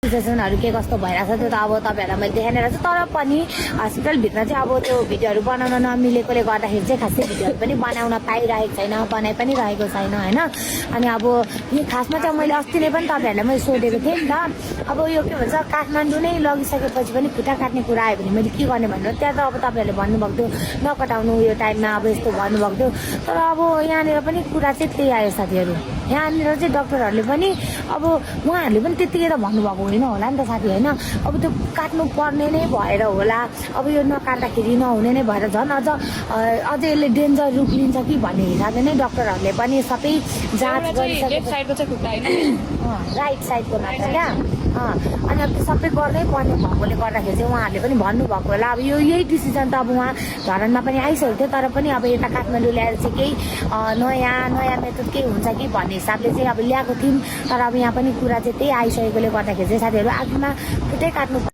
सिचुएसनहरू के कस्तो भइरहेको छ त्यो त अब तपाईँहरूलाई मैले देखाइने रहेछ। तर पनि हस्पिटलभित्र चाहिँ अब त्यो भिडियोहरू बनाउन नमिलेकोले गर्दाखेरि चाहिँ खासै भिडियोहरू पनि बनाउन पाइरहेको छैन, बनाइ पनि रहेको छैन होइन। अनि अब यो खासमा चाहिँ मैले अस्ति नै पनि तपाईँहरूलाई मैले सोधेको थिएँ नि त, अब यो के भन्छ काठमाडौँ नै लगिसकेपछि पनि खुट्टा काट्ने कुरा आयो भने मैले के गर्ने भनेर त्यहाँ त अब तपाईँहरूले भन्नुभएको थियो नकटाउनु यो टाइममा अब यस्तो भन्नुभएको थियो। तर अब यहाँनिर पनि कुरा चाहिँ त्यही आयो साथीहरू, यहाँनिर चाहिँ डक्टरहरूले पनि अब उहाँहरूले पनि त्यत्तिकै त भन्नुभएको होइन होला नि त साथी होइन। अब त्यो काट्नु पर्ने नै भएर होला, अब यो नकाट्दाखेरि नहुने नै भएर झन् अझ यसले डेन्जर रूप लिन्छ कि भन्ने हिसाबले नै डक्टरहरूले पनि सबै जाँच गरिसकेको राइट साइडको मात्र क्या। अनि अब त्यो सबै गर्नै पर्ने भएकोले गर्दाखेरि चाहिँ उहाँहरूले पनि भन्नुभएको होला। अब यो यही डिसिजन त अब उहाँ धरानमा पनि आइसकेको थियो, तर पनि अब यता काठमाडौँ ल्याएर चाहिँ केही नयाँ मेथड केही हुन्छ कि भन्ने हिसाबले चाहिँ अब ल्याएको थियौँ। तर अब यहाँ पनि कुरा चाहिँ त्यही आइसकेकोले गर्दाखेरि चाहिँ साथीहरू आखिरमा खुट्टै काट्नु